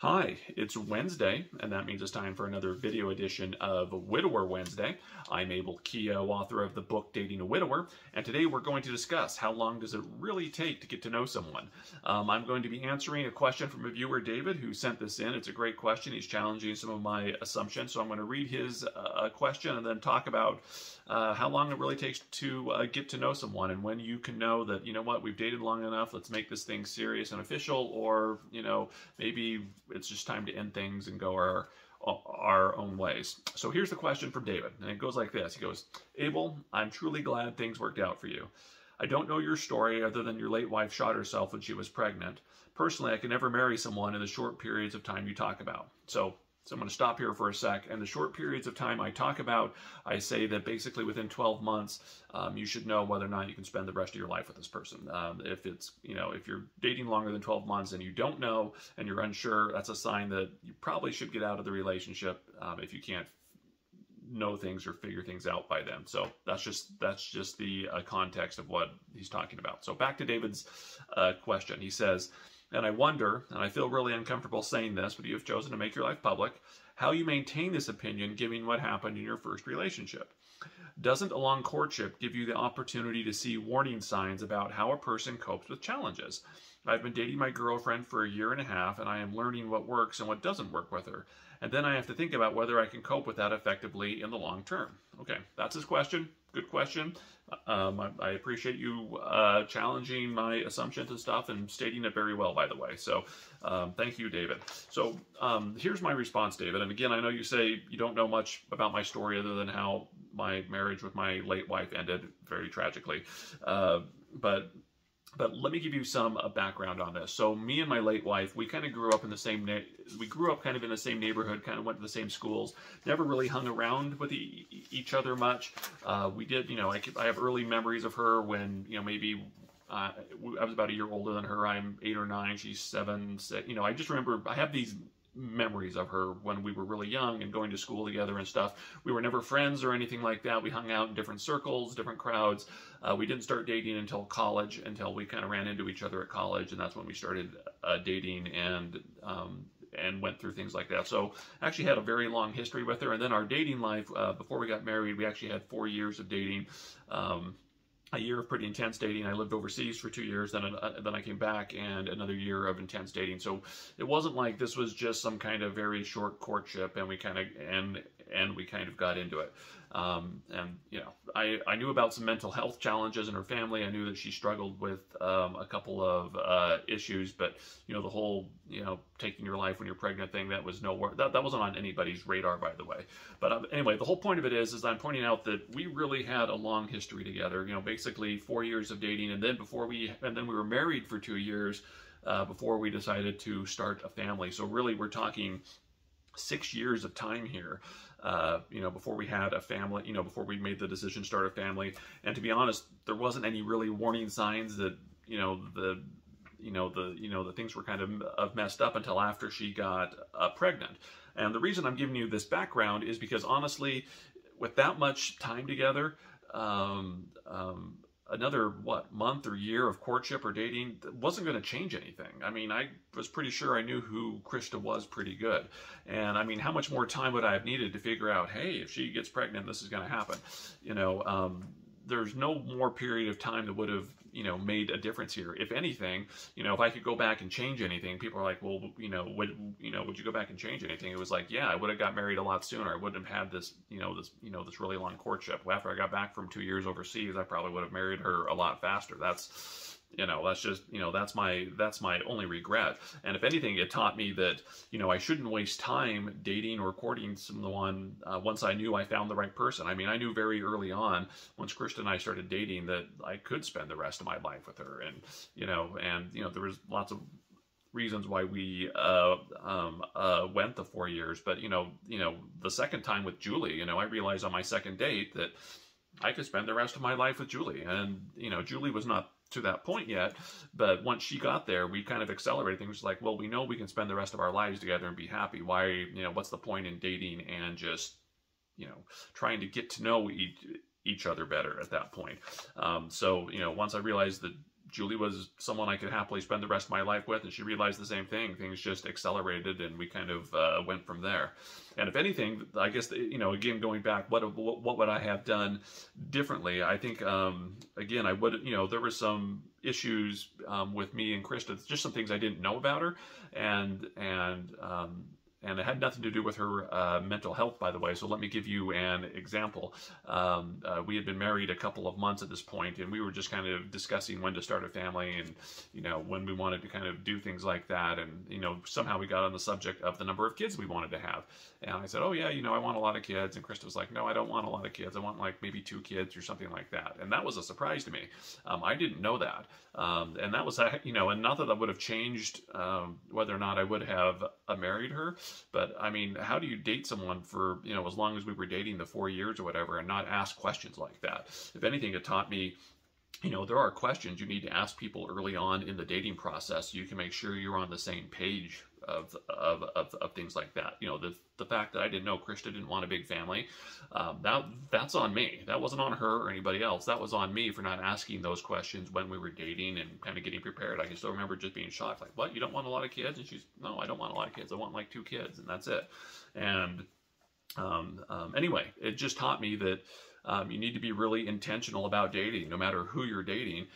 Hi, it's Wednesday, and that means it's time for another video edition of Widower Wednesday. I'm Abel Keogh, author of the book Dating a Widower, and today we're going to discuss how long does it really take to get to know someone. I'm going to be answering a question from a viewer, David, who sent this in. It's a great question. He's challenging some of my assumptions, so I'm going to read his question and then talk about how long it really takes to get to know someone and when you can know that, you know what, we've dated long enough, let's make this thing serious and official, or, you know, maybe it's just time to end things and go our own ways. So here's the question from David, and it goes like this. He goes, Abel, I'm truly glad things worked out for you. I don't know your story other than your late wife shot herself when she was pregnant. Personally, I could never marry someone in the short periods of time you talk about. So I'm going to stop here for a sec. And the short periods of time I talk about, I say that basically within 12 months, you should know whether or not you can spend the rest of your life with this person. If it's, if you're dating longer than 12 months and you don't know and you're unsure, that's a sign that you probably should get out of the relationship if you can't know things or figure things out by then. So that's just the context of what he's talking about. So back to David's question. He says, and I wonder, and I feel really uncomfortable saying this, but you have chosen to make your life public, how you maintain this opinion given what happened in your first relationship. Doesn't a long courtship give you the opportunity to see warning signs about how a person copes with challenges? I've been dating my girlfriend for a year and a half, and I am learning what works and what doesn't work with her. And then I have to think about whether I can cope with that effectively in the long term. Okay, that's his question. Good question. I appreciate you challenging my assumptions and stuff and stating it very well, by the way. So thank you, David. So here's my response, David. And again, I know you say you don't know much about my story other than how my marriage with my late wife ended very tragically. But let me give you some background on this. So me and my late wife, we kind of grew up in the same kind of in the same neighborhood, kind of went to the same schools, never really hung around with each other much. We did, I have early memories of her when, maybe I was about a year older than her. I'm 8 or 9, she's 7, 6. I just remember I have these memories of her when we were really young and going to school together and stuff. We were never friends or anything like that. We hung out in different circles, different crowds. We didn't start dating until college, until we kind of ran into each other at college, and that's when we started dating and went through things like that. So actually had a very long history with her. And then our dating life, before we got married, we actually had 4 years of dating. A year of pretty intense dating. I lived overseas for 2 years, then I came back, and another year of intense dating. So it wasn't like this was just some kind of very short courtship, and we kind of got into it. I knew about some mental health challenges in her family. I knew that she struggled with a couple of issues, but the whole taking your life when you're pregnant thing, that was nowhere. That wasn't on anybody's radar, by the way. But anyway, the whole point of it is I'm pointing out that we really had a long history together. Basically 4 years of dating, and then we were married for 2 years before we decided to start a family. So really, we're talking 6 years of time here, before we had a family, before we made the decision to start a family. And to be honest, there wasn't any really warning signs that, the things were kind of messed up until after she got pregnant. And the reason I'm giving you this background is because honestly, with that much time together, another month or year of courtship or dating wasn't going to change anything. I mean, I was pretty sure I knew who Krista was pretty good. And I mean, how much more time would I have needed to figure out, hey, if she gets pregnant, this is going to happen? There's no more period of time that would have, made a difference here. If anything, if I could go back and change anything, people are like, well, would you go back and change anything? It was like, yeah, I would have got married a lot sooner. I wouldn't have had this, this really long courtship. After I got back from 2 years overseas, I probably would have married her a lot faster. That's my only regret. And if anything, it taught me that, I shouldn't waste time dating or courting someone once I knew I found the right person. I mean, I knew very early on, once Krista and I started dating, that I could spend the rest of my life with her. And, there was lots of reasons why we went the 4 years. But, the second time with Julie, I realized on my second date that I could spend the rest of my life with Julie. And, Julie was not to that point yet, but once she got there, we kind of accelerated things. Like, well, we know we can spend the rest of our lives together and be happy. Why, what's the point in dating and just, trying to get to know each other better at that point? So, once I realized that Julie was someone I could happily spend the rest of my life with, and she realized the same thing. Things just accelerated, and we kind of went from there. And if anything, I guess, again, going back, what would I have done differently? I think, again, I would, there were some issues with me and Krista, just some things I didn't know about her, and it had nothing to do with her mental health, by the way. So let me give you an example. We had been married a couple of months at this point, and we were just kind of discussing when to start a family and, when we wanted to kind of do things like that. And, somehow we got on the subject of the number of kids we wanted to have. And I said, oh, yeah, I want a lot of kids. And Krista was like, no, I don't want a lot of kids. I want like maybe 2 kids or something like that. And that was a surprise to me. I didn't know that. And that was, and not that would have changed whether or not I would have married her. But I mean, how do you date someone for, as long as we were dating the 4 years or whatever, and not ask questions like that? If anything, it taught me, there are questions you need to ask people early on in the dating process. So you can make sure you're on the same page of things like that. The fact that I didn't know Krista didn't want a big family, that's on me. That wasn't on her or anybody else. That was on me for not asking those questions when we were dating and kind of getting prepared. I can still remember just being shocked, like, what, you don't want a lot of kids? And she's, no, I don't want a lot of kids. I want like 2 kids, and that's it. And anyway, it just taught me that you need to be really intentional about dating, no matter who you're dating.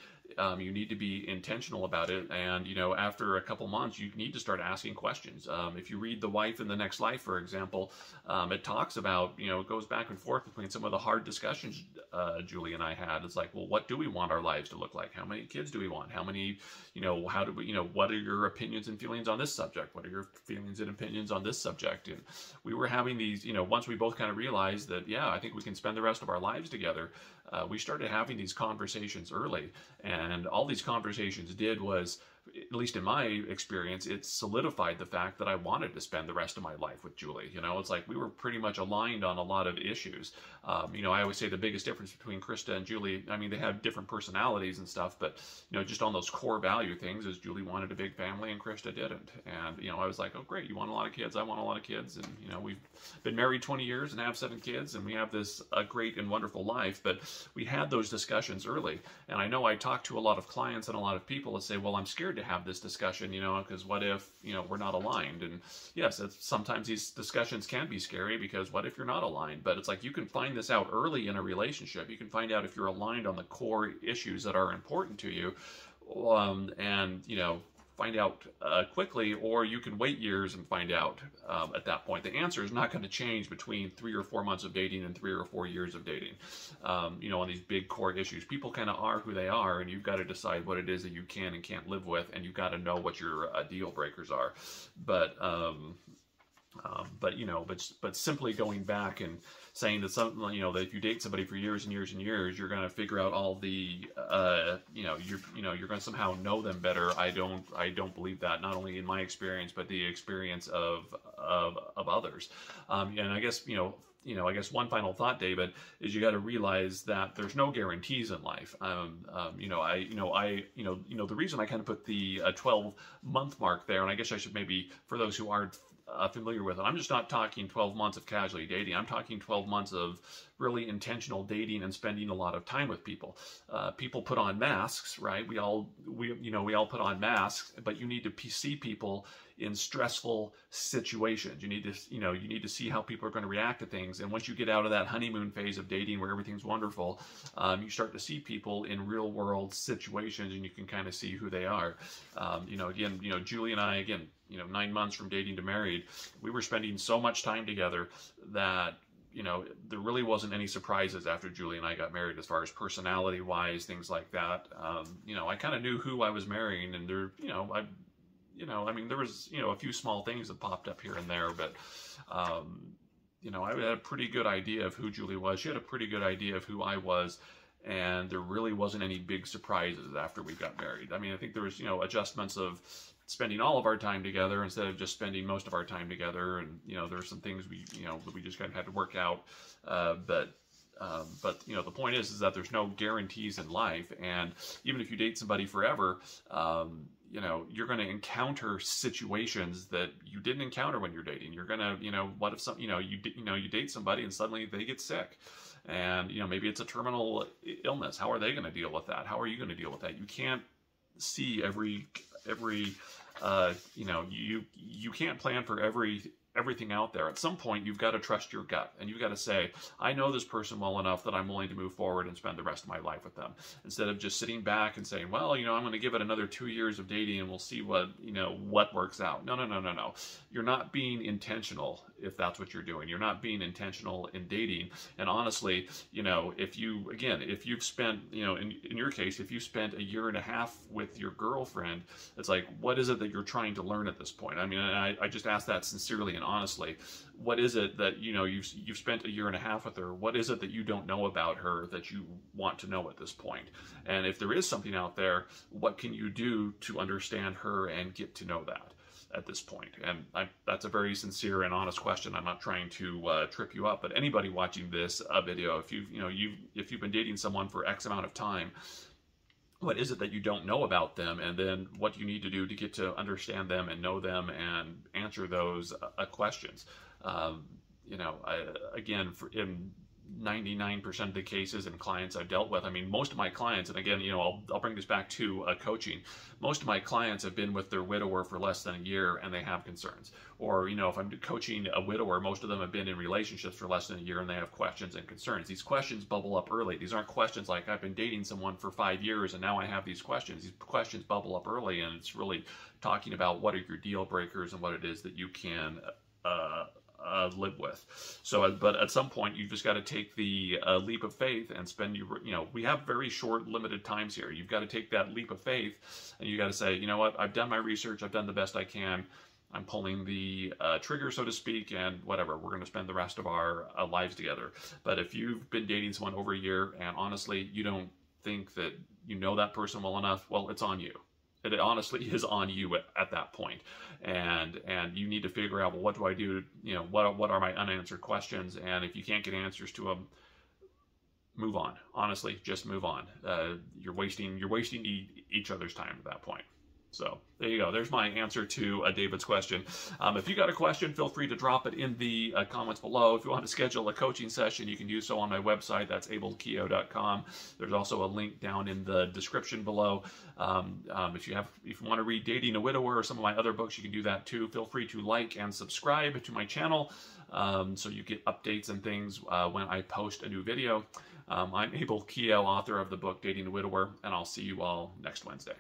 You need to be intentional about it, and after a couple months you need to start asking questions. If you read The Wife in the Next Life, for example, it talks about, it goes back and forth between some of the hard discussions Julie and I had. It's like, well, what do we want our lives to look like? How many kids do we want? How many, how do we, what are your opinions and feelings on this subject? What are your feelings and opinions on this subject? And we were having these, once we both kind of realized that, yeah, I think we can spend the rest of our lives together, we started having these conversations early. And all these conversations did was, at least in my experience, it solidified the fact that I wanted to spend the rest of my life with Julie. It's like we were pretty much aligned on a lot of issues. I always say the biggest difference between Krista and Julie, I mean, they have different personalities and stuff, but, just on those core value things, is Julie wanted a big family and Krista didn't. And, I was like, oh, great, you want a lot of kids, I want a lot of kids. And, we've been married 20 years and have 7 kids, and we have this great and wonderful life. But we had those discussions early. And I know I talked to a lot of clients and a lot of people that say, well, I'm scared to have this discussion, because what if, we're not aligned? And yes, sometimes these discussions can be scary, because what if you're not aligned? But it's like, you can find this out early in a relationship. You can find out if you're aligned on the core issues that are important to you, and, find out quickly, or you can wait years and find out at that point. The answer is not going to change between 3 or 4 months of dating and 3 or 4 years of dating. On these big core issues, people kind of are who they are, and you've got to decide what it is that you can and can't live with, and you've got to know what your deal breakers are. But simply going back and saying that that if you date somebody for years and years and years, you're going to figure out all the, you're going to somehow know them better. I don't believe that, not only in my experience, but the experience of others. And I guess, I guess one final thought, David, is you got to realize that there's no guarantees in life. The reason I kind of put the 12-month mark there, and I guess I should maybe, for those who aren't familiar with it, I'm just not talking 12 months of casually dating. I'm talking 12 months of really intentional dating and spending a lot of time with people. People put on masks, right? We all put on masks, but you need to see people in stressful situations. You need to see how people are going to react to things. And once you get out of that honeymoon phase of dating where everything's wonderful, you start to see people in real world situations, and you can kind of see who they are. Julie and I, 9 months from dating to married, we were spending so much time together that, there really wasn't any surprises after Julie and I got married as far as personality wise, things like that. I kind of knew who I was marrying, and there, there was, a few small things that popped up here and there, but, I had a pretty good idea of who Julie was. She had a pretty good idea of who I was, and there really wasn't any big surprises after we got married. I mean, I think there was, adjustments of spending all of our time together instead of just spending most of our time together, and, there's some things that we just kind of had to work out, but the point is that there's no guarantees in life, and even if you date somebody forever, you're going to encounter situations that you didn't encounter when you're dating. You're going to, what if you date somebody and suddenly they get sick, and maybe it's a terminal illness. How are they going to deal with that? How are you going to deal with that? You can't see every you know, you can't plan for everything out there. At some point, you've got to trust your gut, and you've got to say, I know this person well enough that I'm willing to move forward and spend the rest of my life with them, instead of just sitting back and saying, well, you know, I'm going to give it another 2 years of dating and we'll see what, you know, what works out. No, no, no, no, no. You're not being intentional if that's what you're doing. You're not being intentional in dating. And honestly, you know, if you've spent, you know, in your case, if you spent 1.5 years with your girlfriend, it's like, what is it that you're trying to learn at this point? I mean, I just ask that sincerely and honestly. What is it that, you know, you've spent 1.5 years with her? What is it that you don't know about her that you want to know at this point? And if there is something out there, what can you do to understand her and get to know that at this point? And that's a very sincere and honest question. I'm not trying to trip you up, but anybody watching this video, if you've been dating someone for X amount of time, what is it that you don't know about them, and then what you need to do to get to understand them and know them and answer those questions. You know, again, in 99% of the cases and clients I've dealt with, I mean, most of my clients, and again, you know, I'll bring this back to coaching. Most of my clients have been with their widower for less than 1 year and they have concerns. Or, you know, if I'm coaching a widower, most of them have been in relationships for less than 1 year and they have questions and concerns. These questions bubble up early. These aren't questions like, I've been dating someone for 5 years and now I have these questions. These questions bubble up early, and it's really talking about what are your deal breakers and what it is that you can live with. So, but at some point, you've just got to take the leap of faith and spend you know, we have very short, limited times here. You've got to take that leap of faith, and you got to say, you know what, I've done my research, I've done the best I can. I'm pulling the trigger, so to speak, and whatever, we're going to spend the rest of our lives together. But if you've been dating someone over 1 year and honestly, you don't think that you know that person well enough, well, it's on you. It honestly is on you at that point. And you need to figure out, well, what do I do? You know, what are my unanswered questions? And if you can't get answers to them, move on. Honestly, just move on. You're wasting each other's time at that point. So there you go. There's my answer to David's question. If you got a question, feel free to drop it in the comments below. If you want to schedule a coaching session, you can do so on my website. That's abelkeogh.com. There's also a link down in the description below. If you want to read Dating a Widower or some of my other books, you can do that too. Feel free to like and subscribe to my channel so you get updates and things when I post a new video. I'm Abel Keogh, author of the book Dating a Widower, and I'll see you all next Wednesday.